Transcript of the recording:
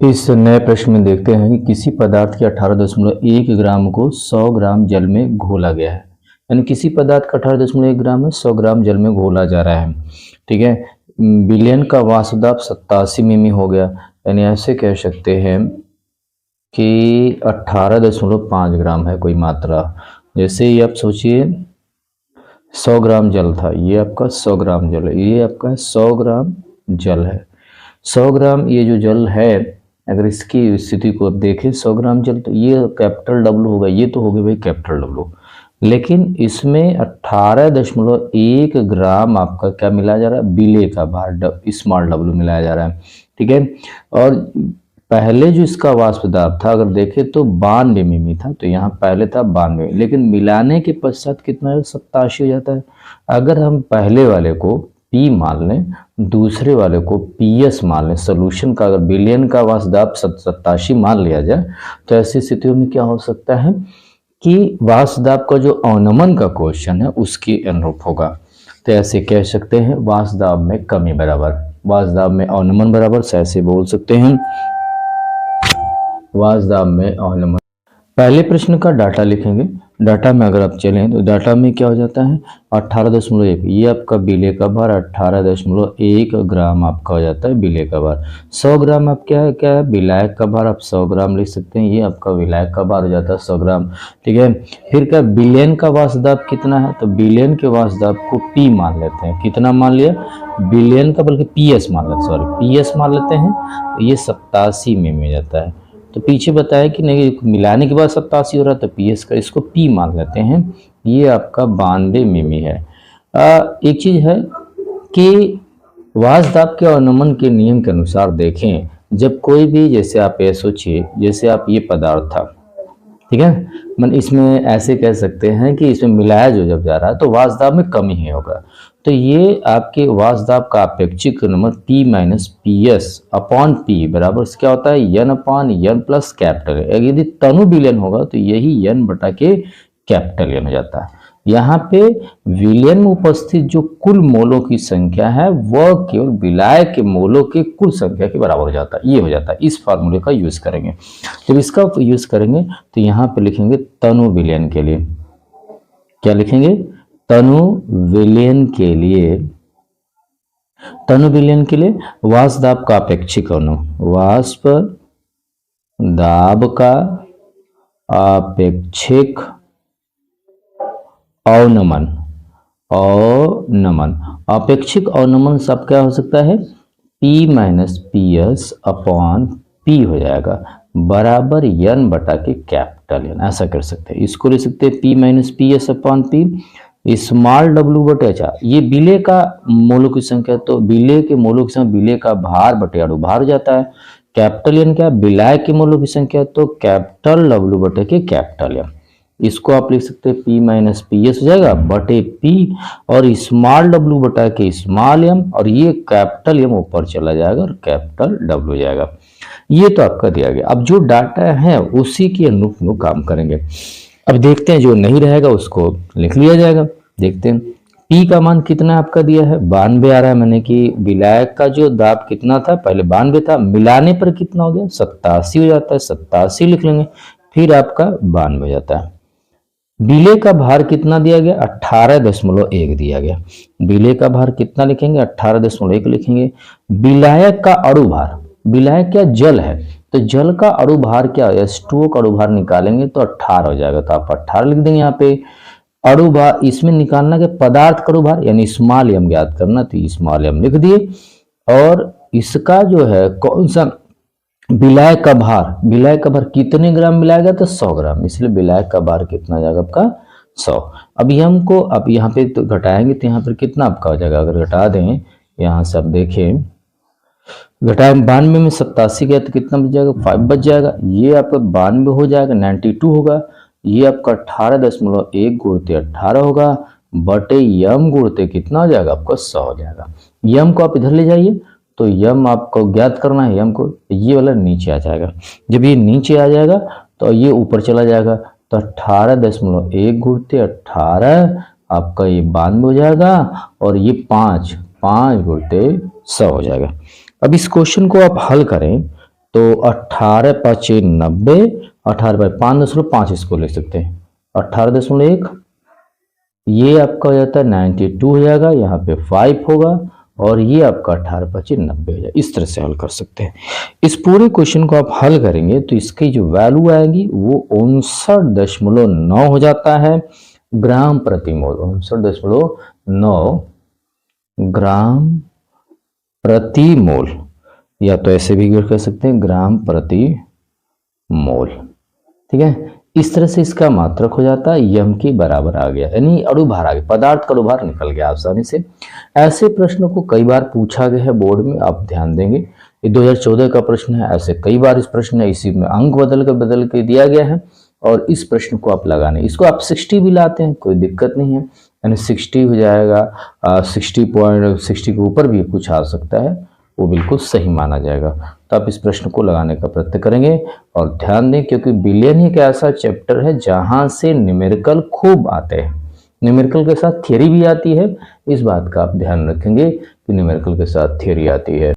इस नए प्रश्न में देखते हैं कि किसी पदार्थ के 18.1 ग्राम को 100 ग्राम जल में घोला गया है। यानी किसी पदार्थ का 18.1 ग्राम है 100 ग्राम जल में घोला जा रहा है। ठीक है। विलयन का वाष्प दाब 87 मिमी हो गया। यानी ऐसे कह सकते हैं कि 18.5 ग्राम है कोई मात्रा। जैसे ही आप सोचिए 100 ग्राम जल था, ये आपका 100 ग्राम जल है, ये आपका 100 ग्राम जल है। 100 ग्राम ये जो जल है, अगर इसकी स्थिति को अब देखें 100 ग्राम जल, तो ये कैपिटल डब्लू होगा, ये तो हो गया भाई कैपिटल डब्लू। लेकिन इसमें 18.1 ग्राम आपका क्या मिलाया जा रहा है, विलेय का भार स्मॉल डब्लू मिलाया जा रहा है। ठीक है। और पहले जो इसका वाष्प दाब था अगर देखें तो 92 मिमी था, तो यहाँ पहले था 92, लेकिन मिलाने के पश्चात कितना है, 87 हो जाता है। अगर हम पहले वाले को P मान लें, दूसरे वाले को PS मान लें, सोल्यूशन का अगर विलयन का वाष्प दाब 87 मान लिया जाए, तो ऐसी स्थितियों में क्या हो सकता है कि वाष्प दाब का जो अवनमन का क्वेश्चन है उसके अनुरूप होगा। तो ऐसे कह सकते हैं वाष्प दाब में कमी बराबर वाष्प दाब में अवनमन बराबर, से ऐसे बोल सकते हैं वाष्प दाब में अवनमन। पहले प्रश्न का डाटा लिखेंगे। डाटा में अगर आप चलें तो डाटा में क्या हो जाता है, 18.1, ये आपका विलेय का भार 18.1 ग्राम आपका हो जाता है विलेय का भार। 100 ग्राम आप क्या है विलायक का भार, आप 100 ग्राम लिख सकते हैं, ये आपका विलायक का भार हो जाता है 100 ग्राम। ठीक है। फिर क्या विलयन का वाष्प दाब कितना है, तो विलयन के वाष्प दाब को P मान लेते हैं। कितना मान लिया, विलयन का बल्कि PS मान लेते, PS मान लेते हैं, तो ये 87 में जाता है। तो पीछे बताया कि नहीं मिलाने के बाद 87 हो रहा है, तो PS का इसको P मान लेते हैं, ये आपका 92 मिमी है। एक चीज है कि वाष्प दाब के अवनमन के नियम के अनुसार देखें, जब कोई भी, जैसे आप ये सोचिए, जैसे आप ये पदार्थ था, ठीक है, मतलब इसमें ऐसे कह सकते हैं कि इसमें मिलाया जो जब जा रहा है तो वाष्प दाब में कमी ही होगा। तो ये आपके वाष्प दाब का अपेक्षिक number P minus PS upon P बराबर क्या होता है, N upon N plus capital. यदि तनु विलयन होगा तो यही N बटा के कैपिटल N हो जाता है। यहाँ पे विलयन में उपस्थित जो कुल मोलों की संख्या है वह केवल विलाय के मोलों के कुल संख्या के बराबर हो जाता है, ये हो जाता है। इस फार्मूले का यूज करेंगे। जब इसका यूज करेंगे तो यहाँ पे लिखेंगे तनु विलयन के लिए, क्या लिखेंगे, तनु विलयन के लिए, तनु विलयन के लिए वाष्प दाब का अपेक्षिक अवनमन, वाष्प दाब का अपेक्षिक अवनमन, अवनमन अपेक्षिक अवनमन सब क्या हो सकता है, P minus PS upon P हो जाएगा बराबर N बटा के कैपिटल N, ऐसा कर सकते हैं। इसको ले सकते हैं P minus PS upon P small W बटे अच्छा, ये विलेय का मोलों की संख्या, तो विलेय के मोलों की संख्या विलेय का भार बटे अणुभार हो जाता है। कैपिटल N क्या, विलाय के मोलों की संख्या, तो कैपिटल W बटे के कैपिटल N। इसको आप लिख सकते हैं P माइनस PS हो जाएगा बटे P और स्मॉल W बटा के स्मॉल M, और ये कैपिटल M ऊपर चला जाएगा और कैपिटल W हो जाएगा। ये तो आपका दिया गया। अब जो डाटा है उसी के अनुरूप काम करेंगे। अब देखते हैं जो नहीं रहेगा उसको लिख लिया जाएगा। देखते हैं P का मान कितना आपका दिया है, 92 आ रहा है, मैंने कि विलायक का जो दाब कितना था, पहले 92 था, मिलाने पर कितना हो गया, 87 हो जाता है, 87 लिख लेंगे, फिर आपका 92 हो जाता है। विलेय का भार कितना दिया गया, 18.1 दिया गया। विलेय का भार कितना लिखेंगे, 18.1 लिखेंगे। विलायक का अणु भार, विलायक क्या जल है, तो जल का अणु भार क्या है, H2O का अणु भार निकालेंगे तो 18 हो जाएगा, तो आप 18 लिख देंगे। यहाँ पे अणु भार इसमें निकालना के पदार्थ का अणु भार यानी स्मॉल m ज्ञात करना, तो स्मॉल m लिख दिए। और इसका जो है कौन सा विलाय का भार, विलाय का भार कितने ग्राम मिलाया गया, तो 100 ग्राम, इसलिए विलाय का भार कितना जाएगा आपका 100। अब हम को अब यहाँ पे तो घटाएंगे तो यहाँ पर कितना आपका हो जाएगा, अगर घटा दें यहाँ से आप देखें, घटाए 92 में 87 गया तो कितना बच जाएगा, 5 बच जाएगा। ये आपका 92 हो जाएगा, 92 होगा। ये आपका 18.1 गुणते 18 होगा बटे यम गुणते कितना हो जाएगा आपका 100 हो जाएगा। यम को आप इधर ले जाइए, तो यम आपको ज्ञात करना है, यम को ये वाला नीचे आ जाएगा। जब ये नीचे आ जाएगा तो ये ऊपर चला जाएगा, तो 18.1 गुणते 18 आपका ये 92 हो जाएगा, और ये 5 गुणते 100 हो जाएगा। अब इस क्वेश्चन को आप हल करें तो 18×5 = 90, 18/5.5 इसको लिख सकते हैं 18.1, ये आपका हो जाता है 92 हो जाएगा, यहाँ पे 5 होगा और ये आपका 18×5 = 90 हो जाएगा। इस तरह से हल कर सकते हैं। इस पूरे क्वेश्चन को आप हल करेंगे तो इसकी जो वैल्यू आएगी वो 59.9 हो जाता है ग्राम प्रति मोल, 59.9 ग्राम प्रति मोल, या तो ऐसे भी कर सकते हैं ग्राम प्रति मोल। ठीक है, इस तरह से इसका मात्रक हो जाता है यम के बराबर आ गया, यानी अणुभार आ गया, पदार्थ का अणुभार निकल गया आसानी से। ऐसे प्रश्नों को कई बार पूछा गया है बोर्ड में, आप ध्यान देंगे। ये 2014 का प्रश्न है, ऐसे कई बार इस प्रश्न है, इसी में अंक बदल के दिया गया है और इस प्रश्न को आप लगाने, इसको आप 60 भी लाते हैं कोई दिक्कत नहीं है, यानी 60 हो जाएगा, 60 के ऊपर भी कुछ आ सकता है, वो बिल्कुल सही माना जाएगा। तो आप इस प्रश्न को लगाने का प्रयत्न करेंगे और ध्यान दें, क्योंकि बिलियन ही एक ऐसा चैप्टर है जहां से न्यूमेरिकल खूब आते हैं, न्यूमेरिकल के साथ थ्योरी भी आती है। इस बात का आप ध्यान रखेंगे कि न्यूमेरिकल के साथ थ्योरी आती है।